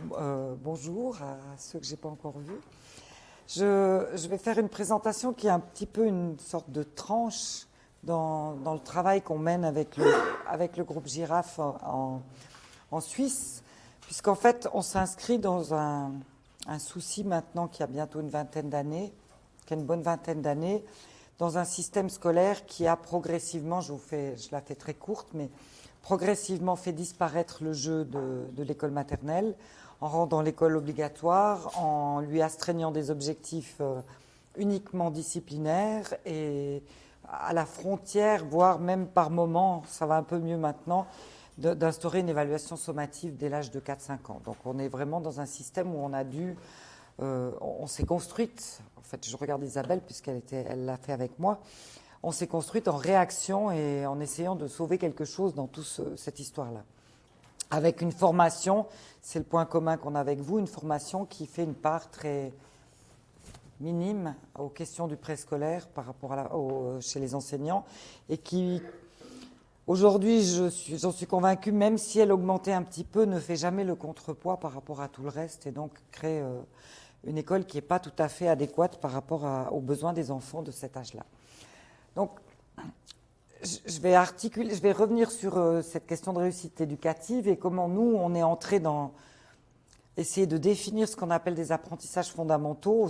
Bonjour à ceux que je n'ai pas encore vus. Je vais faire une présentation qui est un petit peu une sorte de tranche dans le travail qu'on mène avec le groupe Girafe en Suisse, puisqu'en fait on s'inscrit dans un souci maintenant qui a bientôt une vingtaine d'années, qui a une bonne vingtaine d'années, dans un système scolaire qui a progressivement, je la fais très courte, mais progressivement fait disparaître le jeu de l'école maternelle, en rendant l'école obligatoire, en lui astreignant des objectifs uniquement disciplinaires et à la frontière, voire même par moment, ça va un peu mieux maintenant, d'instaurer une évaluation sommative dès l'âge de 4-5 ans. Donc on est vraiment dans un système où on s'est construite, en fait je regarde Isabelle puisqu'elle l'a fait avec moi, on s'est construite en réaction et en essayant de sauver quelque chose dans toute cette histoire-là. Avec une formation, c'est le point commun qu'on a avec vous, une formation qui fait une part très minime aux questions du préscolaire par rapport chez les enseignants et qui, aujourd'hui, j'en suis convaincue, même si elle augmentait un petit peu, ne fait jamais le contrepoids par rapport à tout le reste et donc crée une école qui n'est pas tout à fait adéquate par rapport aux besoins des enfants de cet âge-là. Donc, je vais revenir sur cette question de réussite éducative et comment nous, on est entré dans essayer de définir ce qu'on appelle des apprentissages fondamentaux,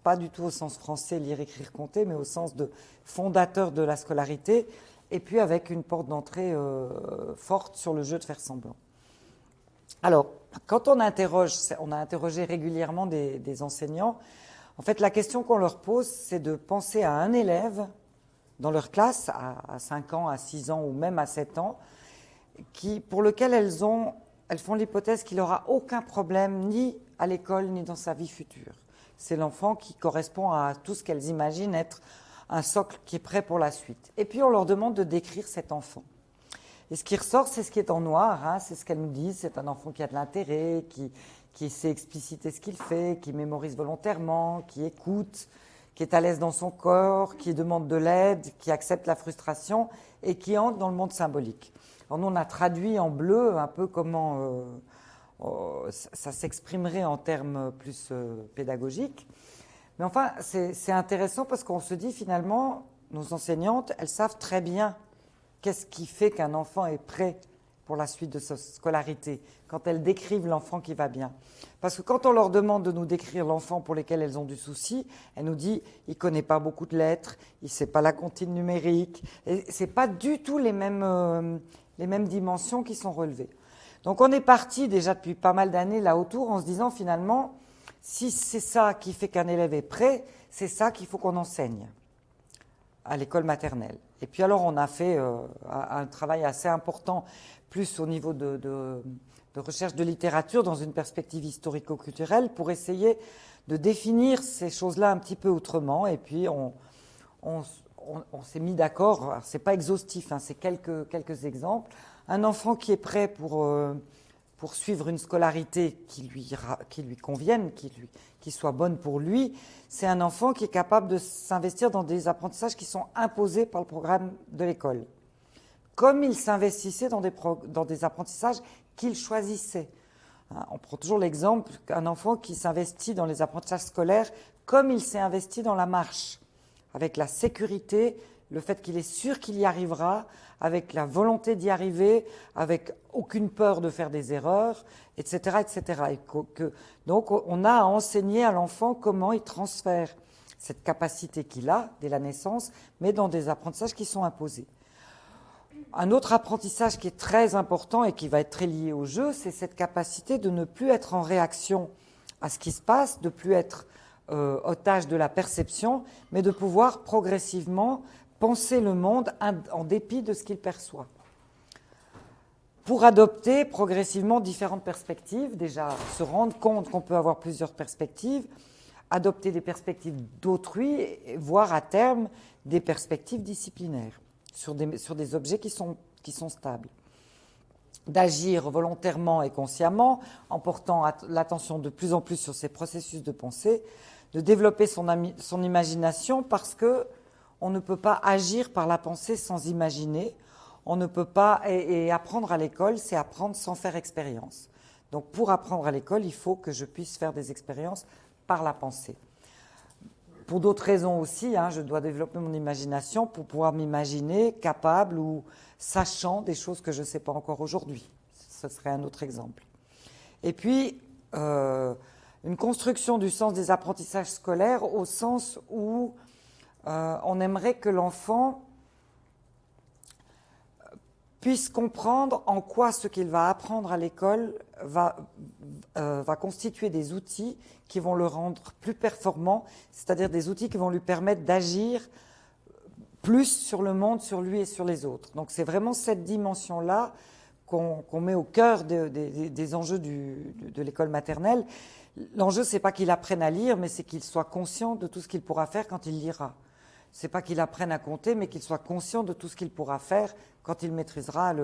pas du tout au sens français, lire, écrire, compter, mais au sens de fondateur de la scolarité, et puis avec une porte d'entrée forte sur le jeu de faire semblant. Alors, quand on a interrogé régulièrement des enseignants, en fait, la question qu'on leur pose, c'est de penser à un élève dans leur classe, à 5 ans, à 6 ans ou même à 7 ans, pour lequel elles font l'hypothèse qu'il n'aura aucun problème ni à l'école ni dans sa vie future. C'est l'enfant qui correspond à tout ce qu'elles imaginent être un socle qui est prêt pour la suite. Et puis on leur demande de décrire cet enfant. Et ce qui ressort, c'est ce qui est en noir, c'est ce qu'elles nous disent, c'est un enfant qui a de l'intérêt, qui sait expliciter ce qu'il fait, qui mémorise volontairement, qui écoute, qui est à l'aise dans son corps, qui demande de l'aide, qui accepte la frustration et qui entre dans le monde symbolique. Alors nous, on a traduit en bleu un peu comment ça s'exprimerait en termes plus pédagogiques. Mais enfin, c'est intéressant parce qu'on se dit finalement, nos enseignantes, elles savent très bien qu'est-ce qui fait qu'un enfant est prêt pour la suite de sa scolarité, quand elles décrivent l'enfant qui va bien. Parce que quand on leur demande de nous décrire l'enfant pour lequel elles ont du souci, elles nous disent il ne connaît pas beaucoup de lettres, il ne sait pas la comptine numérique, et ce n'est pas du tout les mêmes dimensions qui sont relevées. Donc on est parti déjà depuis pas mal d'années là autour en se disant finalement, si c'est ça qui fait qu'un élève est prêt, c'est ça qu'il faut qu'on enseigne à l'école maternelle. Et puis alors on a fait un travail assez important, plus au niveau de recherche de littérature dans une perspective historico-culturelle pour essayer de définir ces choses-là un petit peu autrement. Et puis on s'est mis d'accord, alors c'est pas exhaustif, c'est quelques exemples. Un enfant qui est prêt pour suivre une scolarité qui lui convienne, qui soit bonne pour lui, c'est un enfant qui est capable de s'investir dans des apprentissages qui sont imposés par le programme de l'école. Comme il s'investissait dans des apprentissages qu'il choisissait. On prend toujours l'exemple qu'un enfant qui s'investit dans les apprentissages scolaires comme il s'est investi dans la marche, avec la sécurité, le fait qu'il est sûr qu'il y arrivera, avec la volonté d'y arriver, avec aucune peur de faire des erreurs, etc. etc. Donc on a à enseigner à l'enfant comment il transfère cette capacité qu'il a dès la naissance, mais dans des apprentissages qui sont imposés. Un autre apprentissage qui est très important et qui va être très lié au jeu, c'est cette capacité de ne plus être en réaction à ce qui se passe, de ne plus être otage de la perception, mais de pouvoir progressivement penser le monde en dépit de ce qu'il perçoit. Pour adopter progressivement différentes perspectives, déjà se rendre compte qu'on peut avoir plusieurs perspectives, adopter des perspectives d'autrui, voire à terme des perspectives disciplinaires sur des objets qui sont stables. D'agir volontairement et consciemment en portant l'attention de plus en plus sur ces processus de pensée, de développer son imagination parce que on ne peut pas agir par la pensée sans imaginer. On ne peut pas, et apprendre à l'école, c'est apprendre sans faire expérience. Donc pour apprendre à l'école, il faut que je puisse faire des expériences par la pensée. Pour d'autres raisons aussi, je dois développer mon imagination pour pouvoir m'imaginer capable ou sachant des choses que je ne sais pas encore aujourd'hui. Ce serait un autre exemple. Et puis, une construction du sens des apprentissages scolaires au sens où on aimerait que l'enfant puisse comprendre en quoi ce qu'il va apprendre à l'école va constituer des outils qui vont le rendre plus performant, c'est-à-dire des outils qui vont lui permettre d'agir plus sur le monde, sur lui et sur les autres. Donc c'est vraiment cette dimension-là qu'on met au cœur des enjeux de l'école maternelle. L'enjeu, c'est pas qu'il apprenne à lire, mais c'est qu'il soit conscient de tout ce qu'il pourra faire quand il lira. C'est pas qu'il apprenne à compter, mais qu'il soit conscient de tout ce qu'il pourra faire quand il maîtrisera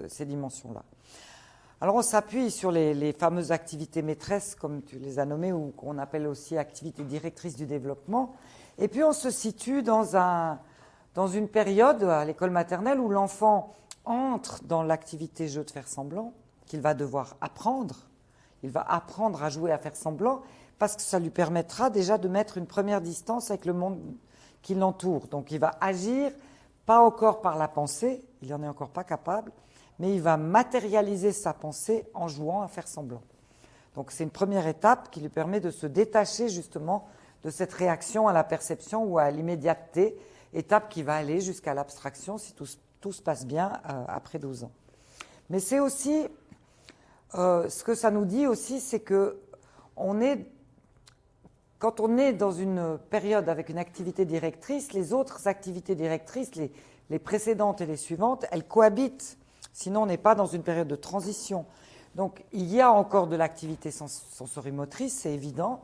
ces dimensions-là. Alors on s'appuie sur les fameuses activités maîtresses, comme tu les as nommées, ou qu'on appelle aussi activités directrices du développement. Et puis on se situe dans une période à l'école maternelle où l'enfant entre dans l'activité jeu de faire semblant, qu'il va devoir apprendre. Il va apprendre à jouer à faire semblant, parce que ça lui permettra déjà de mettre une première distance avec le monde qui l'entoure. Donc il va agir, pas encore par la pensée, il n'en est encore pas capable, mais il va matérialiser sa pensée en jouant à faire semblant. Donc c'est une première étape qui lui permet de se détacher justement de cette réaction à la perception ou à l'immédiateté, étape qui va aller jusqu'à l'abstraction si tout se passe bien après 12 ans. Mais c'est aussi, ce que ça nous dit aussi, c'est que quand on est dans une période avec une activité directrice, les autres activités directrices, les précédentes et les suivantes, elles cohabitent. Sinon, on n'est pas dans une période de transition. Donc, il y a encore de l'activité sensorimotrice, c'est évident.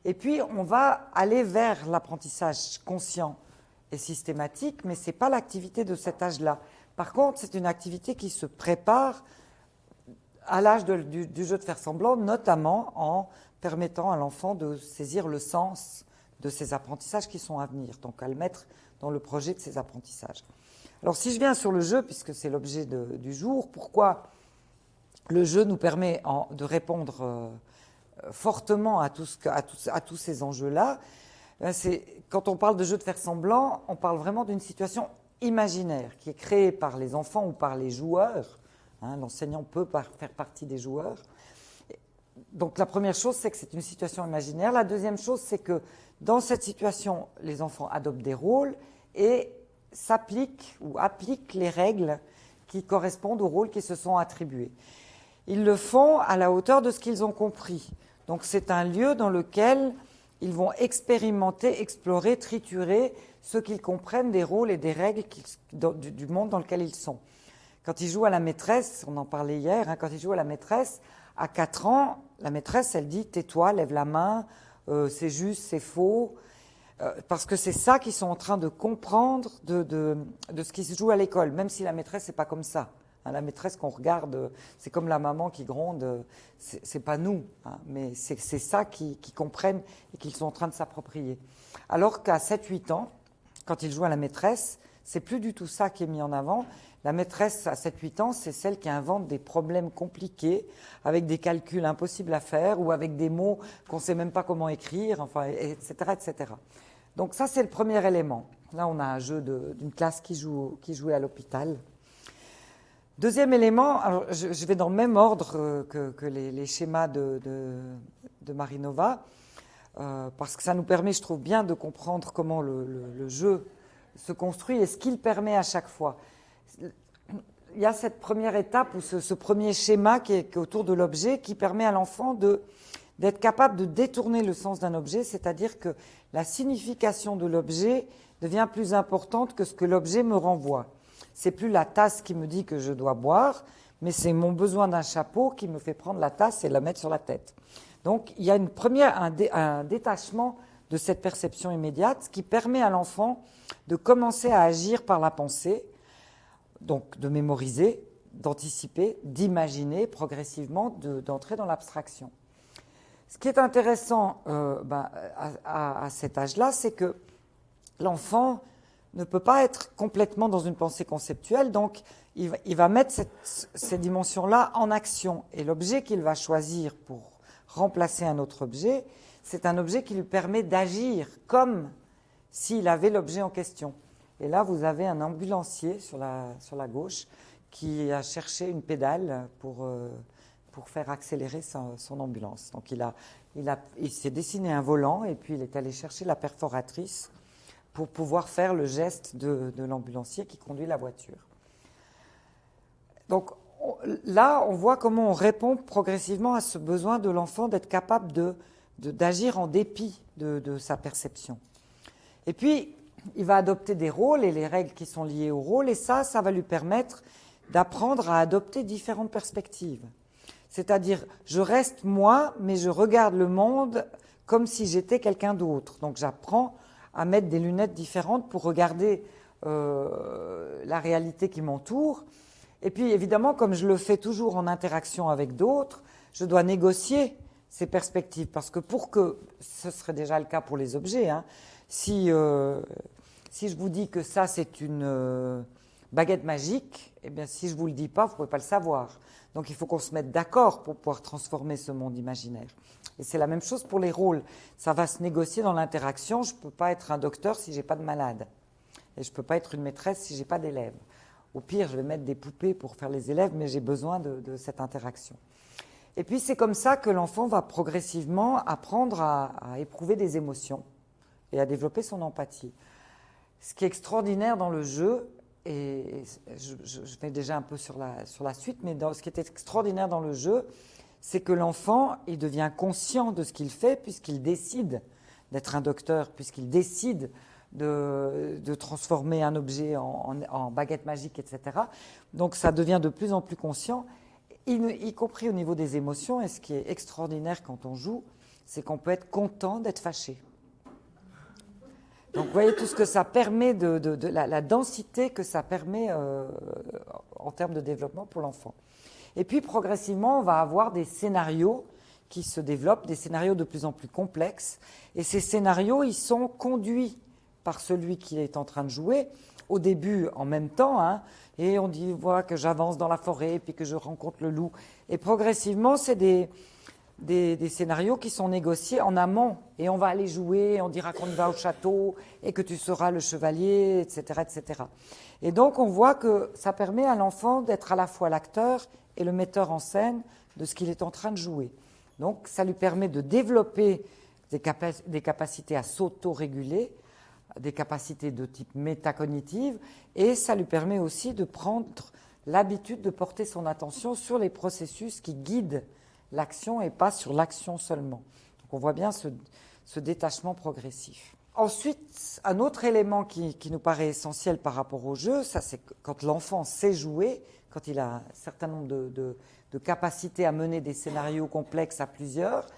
Et puis, on va aller vers l'apprentissage conscient et systématique, mais ce n'est pas l'activité de cet âge-là. Par contre, c'est une activité qui se prépare à l'âge du jeu de faire semblant, notamment en permettant à l'enfant de saisir le sens de ses apprentissages qui sont à venir, donc à le mettre dans le projet de ses apprentissages. Alors si je viens sur le jeu, puisque c'est l'objet du jour, pourquoi le jeu nous permet de répondre fortement à tous ces enjeux-là? Quand on parle de jeu de faire semblant, on parle vraiment d'une situation imaginaire qui est créée par les enfants ou par les joueurs. L'enseignant peut faire partie des joueurs. Donc la première chose, c'est que c'est une situation imaginaire. La deuxième chose, c'est que dans cette situation, les enfants adoptent des rôles et s'appliquent ou appliquent les règles qui correspondent aux rôles qui se sont attribués. Ils le font à la hauteur de ce qu'ils ont compris. Donc c'est un lieu dans lequel ils vont expérimenter, explorer, triturer ce qu'ils comprennent des rôles et des règles du monde dans lequel ils sont. Quand ils jouent à la maîtresse, on en parlait hier, quand ils jouent à la maîtresse, à 4 ans, la maîtresse, elle dit « tais-toi, lève la main, c'est juste, c'est faux », parce que c'est ça qu'ils sont en train de comprendre de ce qui se joue à l'école, même si la maîtresse, c'est pas comme ça. La maîtresse qu'on regarde, c'est comme la maman qui gronde, c'est pas nous, mais c'est ça qu'ils comprennent et qu'ils sont en train de s'approprier. Alors qu'à 7-8 ans, quand ils jouent à la maîtresse, c'est plus du tout ça qui est mis en avant. La maîtresse à 7-8 ans, c'est celle qui invente des problèmes compliqués, avec des calculs impossibles à faire, ou avec des mots qu'on ne sait même pas comment écrire, enfin, etc., etc. Donc ça, c'est le premier élément. Là, on a un jeu d'une classe qui jouait à l'hôpital. Deuxième élément, alors je vais dans le même ordre que les schémas de Marinova, parce que ça nous permet, je trouve, bien de comprendre comment le jeu se construit et ce qu'il permet à chaque fois. Il y a cette première étape ou ce premier schéma qui est autour de l'objet qui permet à l'enfant d'être capable de détourner le sens d'un objet, c'est-à-dire que la signification de l'objet devient plus importante que ce que l'objet me renvoie. C'est plus la tasse qui me dit que je dois boire, mais c'est mon besoin d'un chapeau qui me fait prendre la tasse et la mettre sur la tête. Donc il y a un détachement de cette perception immédiate qui permet à l'enfant de commencer à agir par la pensée, donc de mémoriser, d'anticiper, d'imaginer progressivement, d'entrer dans l'abstraction. Ce qui est intéressant à cet âge-là, c'est que l'enfant ne peut pas être complètement dans une pensée conceptuelle, donc il va mettre ces dimensions-là en action. Et l'objet qu'il va choisir pour remplacer un autre objet, c'est un objet qui lui permet d'agir comme s'il avait l'objet en question. Et là, vous avez un ambulancier sur la gauche qui a cherché une pédale pour faire accélérer son ambulance. Donc il s'est dessiné un volant et puis il est allé chercher la perforatrice pour pouvoir faire le geste de l'ambulancier qui conduit la voiture. Donc là, on voit comment on répond progressivement à ce besoin de l'enfant d'être capable d'agir en dépit de sa perception. Et puis, il va adopter des rôles et les règles qui sont liées au rôle, et ça va lui permettre d'apprendre à adopter différentes perspectives. C'est-à-dire, je reste moi, mais je regarde le monde comme si j'étais quelqu'un d'autre. Donc j'apprends à mettre des lunettes différentes pour regarder la réalité qui m'entoure. Et puis évidemment, comme je le fais toujours en interaction avec d'autres, je dois négocier ces perspectives. Parce que ce serait déjà le cas pour les objets, hein, si je vous dis que ça c'est une baguette magique, eh bien si je ne vous le dis pas, vous ne pouvez pas le savoir. Donc il faut qu'on se mette d'accord pour pouvoir transformer ce monde imaginaire. Et c'est la même chose pour les rôles. Ça va se négocier dans l'interaction. Je ne peux pas être un docteur si je n'ai pas de malade. Et je ne peux pas être une maîtresse si je n'ai pas d'élèves. Au pire, je vais mettre des poupées pour faire les élèves, mais j'ai besoin de cette interaction. Et puis c'est comme ça que l'enfant va progressivement apprendre à éprouver des émotions et à développer son empathie. Ce qui est extraordinaire dans le jeu, et je vais déjà un peu sur la suite, mais ce qui est extraordinaire dans le jeu, c'est que l'enfant, il devient conscient de ce qu'il fait puisqu'il décide d'être un docteur, puisqu'il décide de transformer un objet en baguette magique, etc. Donc ça devient de plus en plus conscient, y compris au niveau des émotions. Et ce qui est extraordinaire quand on joue, c'est qu'on peut être content d'être fâché. Donc vous voyez tout ce que ça permet, la densité que ça permet en termes de développement pour l'enfant. Et puis progressivement, on va avoir des scénarios qui se développent, des scénarios de plus en plus complexes. Et ces scénarios, ils sont conduits par celui qui est en train de jouer, au début en même temps, hein, et on voit que j'avance dans la forêt, puis que je rencontre le loup. Et progressivement, c'est des scénarios qui sont négociés en amont, et on va aller jouer, on dira qu'on y va au château, et que tu seras le chevalier, etc., etc. Et donc on voit que ça permet à l'enfant d'être à la fois l'acteur et le metteur en scène de ce qu'il est en train de jouer. Donc ça lui permet de développer des capacités à s'auto-réguler, des capacités de type métacognitive, et ça lui permet aussi de prendre l'habitude de porter son attention sur les processus qui guident l'action et pas sur l'action seulement. Donc on voit bien ce détachement progressif. Ensuite, un autre élément qui nous paraît essentiel par rapport au jeu, ça c'est quand l'enfant sait jouer, quand il a un certain nombre de capacités à mener des scénarios complexes à plusieurs,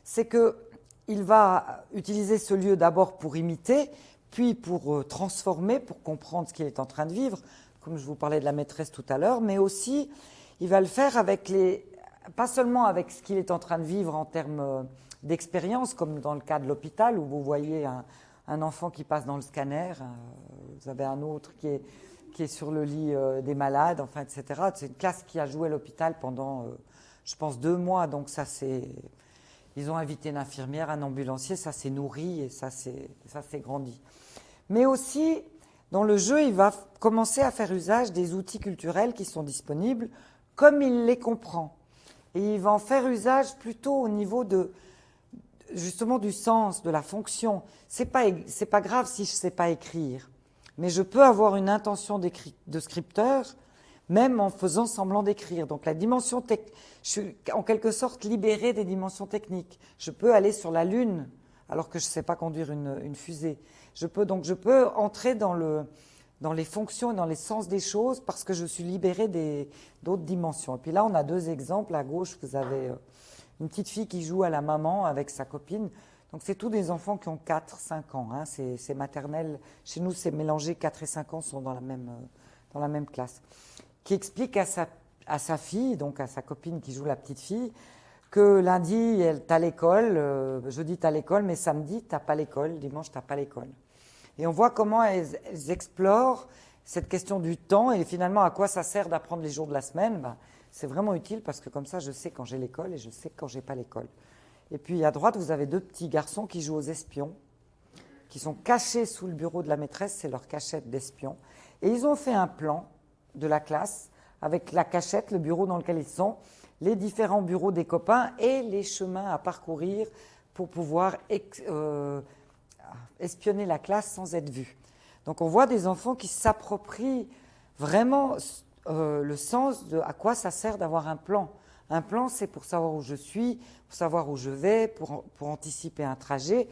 c'est qu'il va utiliser ce lieu d'abord pour imiter, puis pour transformer, pour comprendre ce qu'il est en train de vivre, comme je vous parlais de la maîtresse tout à l'heure, mais aussi il va le faire pas seulement avec ce qu'il est en train de vivre en termes d'expérience, comme dans le cas de l'hôpital, où vous voyez un enfant qui passe dans le scanner, vous avez un autre qui est sur le lit des malades, enfin, etc. C'est une classe qui a joué à l'hôpital pendant, je pense, 2 mois, donc ça c'est... Ils ont invité une infirmière, un ambulancier, ça s'est nourri et ça s'est grandi. Mais aussi, dans le jeu, il va commencer à faire usage des outils culturels qui sont disponibles, comme il les comprend. Et il va en faire usage plutôt au niveau justement du sens, de la fonction. C'est pas grave si je ne sais pas écrire, mais je peux avoir une intention de scripteur, même en faisant semblant d'écrire. Donc la dimension je suis en quelque sorte libérée des dimensions techniques. Je peux aller sur la Lune alors que je ne sais pas conduire une fusée. Je peux entrer dans les fonctions et dans les sens des choses parce que je suis libérée d'autres dimensions. Et puis là, on a 2 exemples. À gauche, vous avez une petite fille qui joue à la maman avec sa copine. Donc c'est tous des enfants qui ont 4-5 ans. Hein. C'est maternel. Chez nous, c'est mélangé. 4 et 5 ans sont dans la même classe. Qui explique à sa fille, donc à sa copine qui joue la petite fille, que lundi, t'as l'école, jeudi, t'as l'école, mais samedi, t'as pas l'école, dimanche, t'as pas l'école. Et on voit comment elles explorent cette question du temps et finalement à quoi ça sert d'apprendre les jours de la semaine. Ben, c'est vraiment utile parce que comme ça, je sais quand j'ai l'école et je sais quand j'ai pas l'école. Et puis à droite, vous avez deux petits garçons qui jouent aux espions, qui sont cachés sous le bureau de la maîtresse, c'est leur cachette d'espions. Et ils ont fait un plan de la classe avec la cachette, le bureau dans lequel ils sont, les différents bureaux des copains et les chemins à parcourir pour pouvoir espionner la classe sans être vus. Donc on voit des enfants qui s'approprient vraiment le sens de à quoi ça sert d'avoir un plan. Un plan, c'est pour savoir où je suis, pour savoir où je vais, pour anticiper un trajet.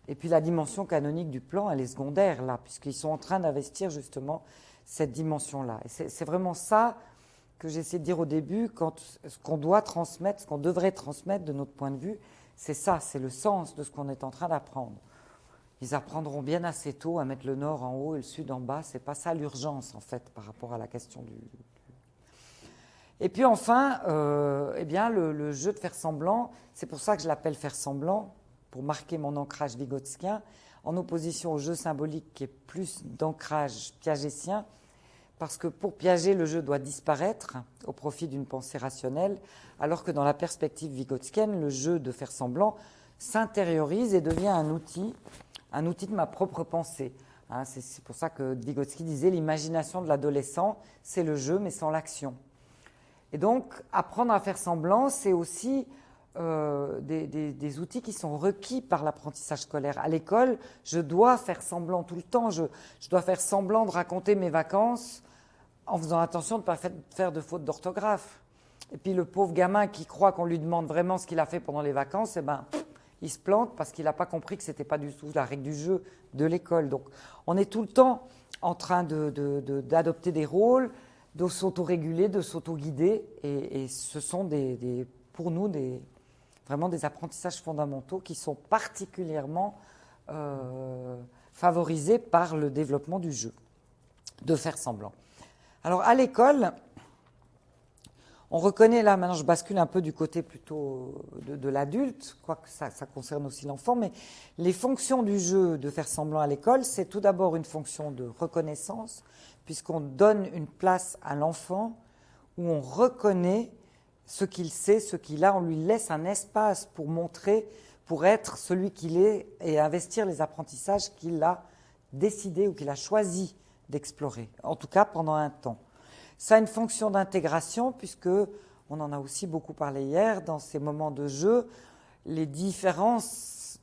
Et puis la dimension canonique du plan, elle est secondaire là, puisqu'ils sont en train d'investir justement cette dimension-là. Et c'est vraiment ça que j'essaie de dire au début, quand ce qu'on doit transmettre, ce qu'on devrait transmettre de notre point de vue, c'est ça, c'est le sens de ce qu'on est en train d'apprendre. Ils apprendront bien assez tôt à mettre le nord en haut et le sud en bas. C'est pas ça l'urgence en fait par rapport à la question du. Et puis enfin, eh bien le jeu de faire semblant, c'est pour ça que je l'appelle faire semblant, pour marquer mon ancrage vygotskien, en opposition au jeu symbolique qui est plus d'ancrage piagétien, parce que pour Piaget, le jeu doit disparaître au profit d'une pensée rationnelle, alors que dans la perspective vygotskienne, le jeu de faire semblant s'intériorise et devient un outil de ma propre pensée. Hein, c'est pour ça que Vygotsky disait l'imagination de l'adolescent, c'est le jeu mais sans l'action. Et donc, apprendre à faire semblant, c'est aussi des outils qui sont requis par l'apprentissage scolaire. À l'école, je dois faire semblant tout le temps, je dois faire semblant de raconter mes vacances en faisant attention de ne pas faire de fautes d'orthographe. Et puis le pauvre gamin qui croit qu'on lui demande vraiment ce qu'il a fait pendant les vacances, eh ben, il se plante parce qu'il n'a pas compris que ce n'était pas du tout la règle du jeu de l'école. Donc on est tout le temps en train d'adopter des rôles, de s'autoréguler, de s'autoguider, et ce sont pour nous vraiment des apprentissages fondamentaux qui sont particulièrement favorisés par le développement du jeu, de faire semblant. Alors à l'école, on reconnaît là, maintenant je bascule un peu du côté plutôt de l'adulte, quoique ça concerne aussi l'enfant, mais les fonctions du jeu de faire semblant à l'école, c'est tout d'abord une fonction de reconnaissance, puisqu'on donne une place à l'enfant où on reconnaît ce qu'il sait, ce qu'il a, on lui laisse un espace pour montrer, pour être celui qu'il est et investir les apprentissages qu'il a décidé ou qu'il a choisi d'explorer, en tout cas pendant un temps. Ça a une fonction d'intégration, puisque, on en a aussi beaucoup parlé hier, dans ces moments de jeu, les différences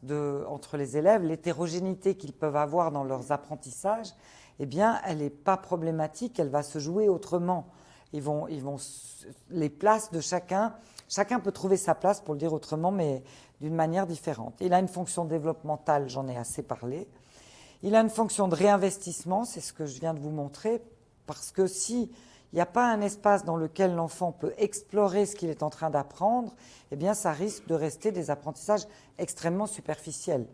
entre les élèves, l'hétérogénéité qu'ils peuvent avoir dans leurs apprentissages, eh bien, elle n'est pas problématique, elle va se jouer autrement. Les places de chacun peut trouver sa place, pour le dire autrement, mais d'une manière différente. Il a une fonction développementale, j'en ai assez parlé. Il a une fonction de réinvestissement, c'est ce que je viens de vous montrer, parce que s'il n'y a pas un espace dans lequel l'enfant peut explorer ce qu'il est en train d'apprendre, eh bien ça risque de rester des apprentissages extrêmement superficiels.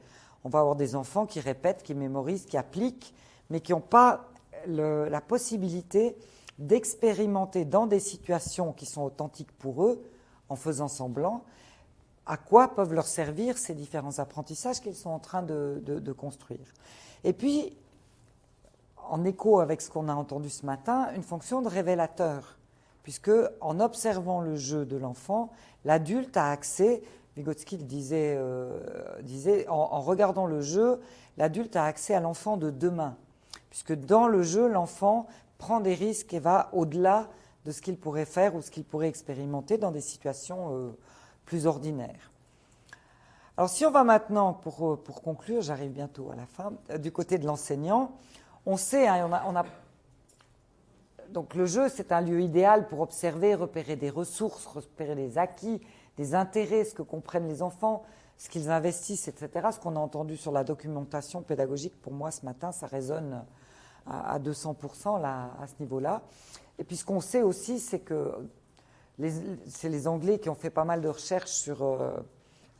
On va avoir des enfants qui répètent, qui mémorisent, qui appliquent, mais qui n'ont pas la possibilité d'expérimenter dans des situations qui sont authentiques pour eux, en faisant semblant, à quoi peuvent leur servir ces différents apprentissages qu'ils sont en train de construire. Et puis, en écho avec ce qu'on a entendu ce matin, une fonction de révélateur, puisque en observant le jeu de l'enfant, l'adulte a accès, Vygotsky le disait, en regardant le jeu, l'adulte a accès à l'enfant de demain, puisque dans le jeu, l'enfant prend des risques et va au-delà de ce qu'il pourrait faire ou ce qu'il pourrait expérimenter dans des situations plus ordinaires. Alors si on va maintenant, pour conclure, j'arrive bientôt à la fin, du côté de l'enseignant, on sait, hein, donc le jeu c'est un lieu idéal pour observer, repérer des ressources, repérer des acquis, des intérêts, ce que comprennent les enfants, ce qu'ils investissent, etc. Ce qu'on a entendu sur la documentation pédagogique, pour moi ce matin, ça résonne à 200% là, à ce niveau-là. Et puis ce qu'on sait aussi, c'est que c'est les Anglais qui ont fait pas mal de recherches sur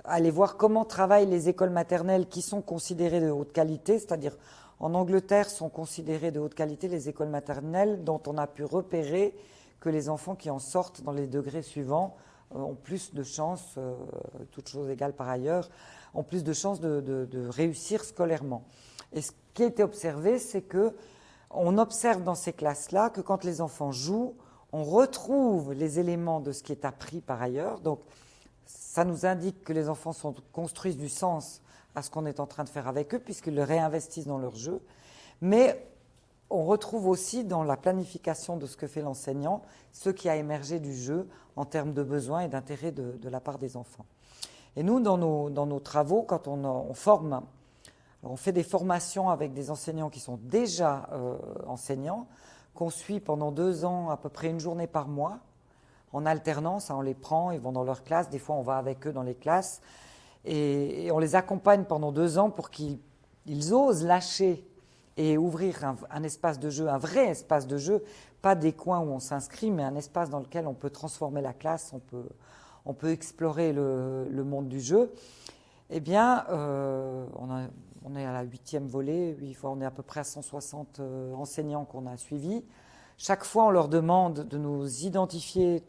aller voir comment travaillent les écoles maternelles qui sont considérées de haute qualité, c'est-à-dire en Angleterre sont considérées de haute qualité les écoles maternelles dont on a pu repérer que les enfants qui en sortent dans les degrés suivants ont plus de chances, toutes choses égales par ailleurs, ont plus de chances de réussir scolairement. Et ce qui a été observé, c'est que on observe dans ces classes-là que quand les enfants jouent, on retrouve les éléments de ce qui est appris par ailleurs. Donc, ça nous indique que les enfants construisent du sens à ce qu'on est en train de faire avec eux, puisqu'ils le réinvestissent dans leur jeu. Mais on retrouve aussi dans la planification de ce que fait l'enseignant ce qui a émergé du jeu en termes de besoins et d'intérêts de la part des enfants. Et nous, dans nos travaux, quand on forme, on fait des formations avec des enseignants qui sont déjà enseignants, qu'on suit pendant 2 ans, à peu près une journée par mois, en alternance, on les prend, ils vont dans leur classe, des fois on va avec eux dans les classes, et on les accompagne pendant 2 ans pour qu'ils osent lâcher et ouvrir un espace de jeu, un vrai espace de jeu, pas des coins où on s'inscrit, mais un espace dans lequel on peut transformer la classe, on peut explorer le monde du jeu. Eh bien, on est à la 8e volée, on est à peu près à 160 enseignants qu'on a suivis. Chaque fois, on leur demande de nous identifier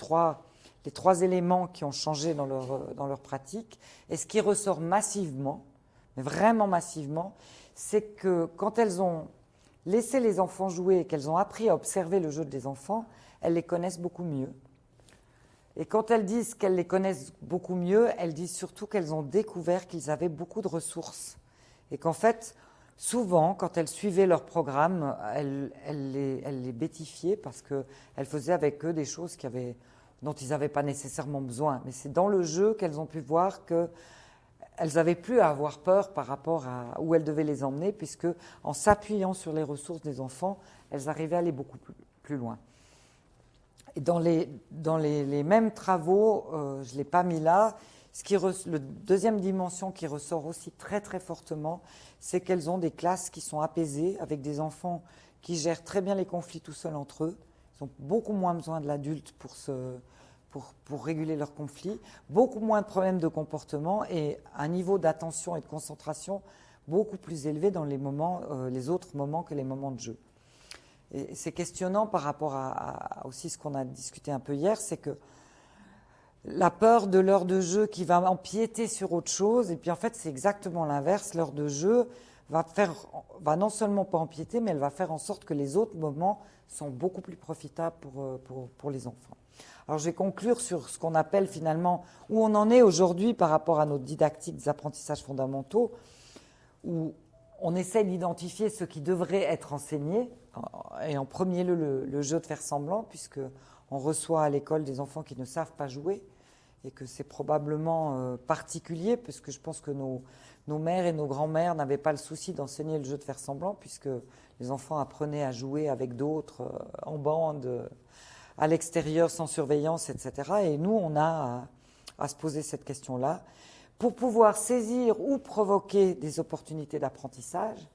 les 3 éléments qui ont changé dans leur pratique. Et ce qui ressort massivement, mais vraiment massivement, c'est que quand elles ont laissé les enfants jouer et qu'elles ont appris à observer le jeu des enfants, elles les connaissent beaucoup mieux. Et quand elles disent qu'elles les connaissent beaucoup mieux, elles disent surtout qu'elles ont découvert qu'ils avaient beaucoup de ressources. Et qu'en fait, souvent, quand elles suivaient leur programme, elles les bêtifiaient parce qu'elles faisaient avec eux des choses dont ils n'avaient pas nécessairement besoin. Mais c'est dans le jeu qu'elles ont pu voir qu'elles n'avaient plus à avoir peur par rapport à où elles devaient les emmener, puisque en s'appuyant sur les ressources des enfants, elles arrivaient à aller beaucoup plus loin. Et dans les mêmes travaux, je ne l'ai pas mis là, la deuxième dimension qui ressort aussi très très fortement, c'est qu'elles ont des classes qui sont apaisées, avec des enfants qui gèrent très bien les conflits tout seuls entre eux. Ils ont beaucoup moins besoin de l'adulte pour réguler leurs conflits, beaucoup moins de problèmes de comportement et un niveau d'attention et de concentration beaucoup plus élevé dans les autres moments que les moments de jeu. Et c'est questionnant par rapport à aussi ce qu'on a discuté un peu hier, c'est que la peur de l'heure de jeu qui va empiéter sur autre chose, et puis en fait c'est exactement l'inverse, l'heure de jeu va non seulement pas empiéter, mais elle va faire en sorte que les autres moments sont beaucoup plus profitables pour les enfants. Alors je vais conclure sur ce qu'on appelle finalement où on en est aujourd'hui par rapport à notre didactique des apprentissages fondamentaux, où on essaie d'identifier ce qui devrait être enseigné, et en premier lieu le jeu de faire semblant, puisqu'on reçoit à l'école des enfants qui ne savent pas jouer, et que c'est probablement particulier, puisque je pense que nos mères et nos grands-mères n'avaient pas le souci d'enseigner le jeu de faire semblant, puisque les enfants apprenaient à jouer avec d'autres, en bande, à l'extérieur, sans surveillance, etc. Et nous, on a à se poser cette question-là, pour pouvoir saisir ou provoquer des opportunités d'apprentissage.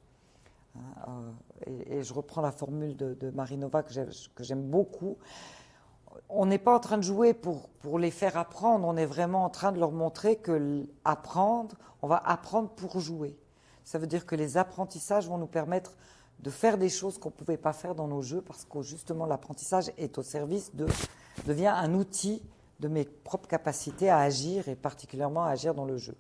Et je reprends la formule de Marinova que j'aime beaucoup. On n'est pas en train de jouer pour les faire apprendre, on est vraiment en train de leur montrer que apprendre, on va apprendre pour jouer. Ça veut dire que les apprentissages vont nous permettre de faire des choses qu'on ne pouvait pas faire dans nos jeux, parce que justement l'apprentissage est au service devient un outil de mes propres capacités à agir, et particulièrement à agir dans le jeu.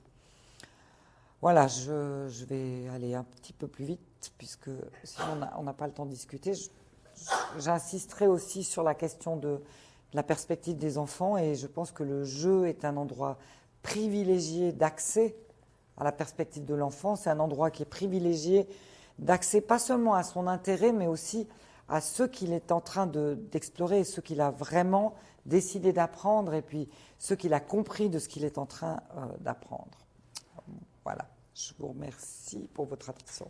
Voilà, je vais aller un petit peu plus vite, puisque sinon on n'a pas le temps de discuter. J'insisterai aussi sur la question de la perspective des enfants, et je pense que le jeu est un endroit privilégié d'accès à la perspective de l'enfant. C'est un endroit qui est privilégié d'accès pas seulement à son intérêt, mais aussi à ce qu'il est en train d'explorer, et ce qu'il a vraiment décidé d'apprendre, et puis ce qu'il a compris de ce qu'il est en train d'apprendre. Voilà, je vous remercie pour votre attention.